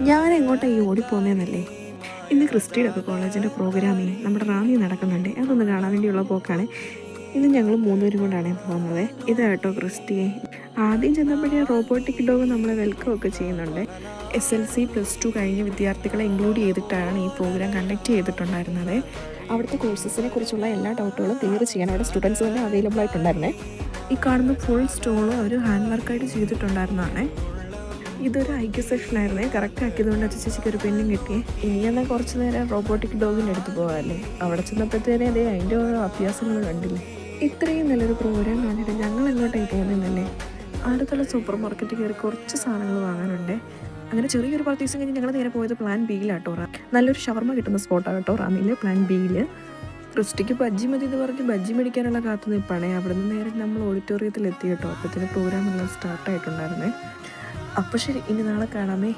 ഞാൻ എങ്ങോട്ടാണ് ഈ ഓടിപ്പോകുന്നതെന്നല്ലേ, ഇന്ന് ക്രിസ്റ്റിയുടെ ഒക്കെ കോളേജിൻ്റെ പ്രോഗ്രാമേ നമ്മുടെ റാന്നി നടക്കുന്നുണ്ട്. അതൊന്ന് കാണാൻ വേണ്ടിയുള്ള പോക്കാണ്. ഇന്ന് ഞങ്ങൾ മൂന്നുപേരും കൊണ്ടാണ് പോകുന്നത്. ഇതാട്ടോ ക്രിസ്റ്റിയെ. ആദ്യം ചെന്നപ്പോഴേ റോബോട്ടിക് ഡോഗ് നമ്മളെ വെൽക്കം ഒക്കെ ചെയ്യുന്നുണ്ട്. SLC +2 കഴിഞ്ഞ വിദ്യാർത്ഥികളെ ഇൻക്ലൂഡ് ചെയ്തിട്ടാണ് ഈ പ്രോഗ്രാം കണ്ടക്ട് ചെയ്തിട്ടുണ്ടായിരുന്നത്. അവിടുത്തെ കോഴ്സസിനെ കുറിച്ചുള്ള എല്ലാ ഡൗട്ടുകളും ക്ലിയർ ചെയ്യാൻ അവിടെ സ്റ്റുഡൻസ് തന്നെ അവൈലബിൾ ആയിട്ടുണ്ടായിരുന്നേ. ഈ കാണുന്ന ഫുൾ സ്റ്റോളും ഒരു ഹാൻഡ് വർക്കായിട്ട് ചെയ്തിട്ടുണ്ടായിരുന്നതാണ്. ഇതൊരു IQ സെഷനായിരുന്നേ. കറക്റ്റ് ആക്കിയതുകൊണ്ട് ചേച്ചിക്ക് ഒരു പെന്നും കിട്ടി. ഇനി എന്നാൽ കുറച്ച് നേരം റോബോട്ടിക് ഡോഗിൻ്റെ അടുത്ത് പോകാമല്ലേ. അവിടെ ചെന്നപ്പോഴത്തേനെ അതേ അതിൻ്റെ ഓരോ അഭ്യാസങ്ങൾ കണ്ടില്ലേ. ഇത്രയും നല്ലൊരു പ്രോഗ്രാം കണ്ടിട്ട് ഞങ്ങൾ എങ്ങോട്ടായി പോകുന്നതെന്നല്ലേ. അടുത്തുള്ള സൂപ്പർ മാർക്കറ്റിൽ കയറി കുറച്ച് സാധനങ്ങൾ വാങ്ങാനുണ്ട്. അങ്ങനെ ചെറിയൊരു പർച്ചേസ് കഴിഞ്ഞ് ഞങ്ങൾ നേരെ പോയത് പ്ലാൻ ബിയിലാട്ടോ. നല്ലൊരു ഷവർമ കിട്ടുന്ന സ്പോട്ടാണ് കേട്ടോ റാന്നിയിൽ, പ്ലാൻ ബിയിൽ. ക്രിസ്റ്റിക്ക് ബജ്ജി മതി എന്ന് പറഞ്ഞ് ബജ്ജി മേടിക്കാനുള്ള കാത്തു നിൽപ്പാണേ. അവിടെ നിന്ന് നേരെ നമ്മൾ ഓഡിറ്റോറിയത്തിൽ എത്തി കേട്ടോ. അപ്പോഴത്തേന് പ്രോഗ്രാം എല്ലാം സ്റ്റാർട്ടായിട്ടുണ്ടായിരുന്നേ. അപ്പോൾ ശരി, ഇനി നാളെ കാണാമേ.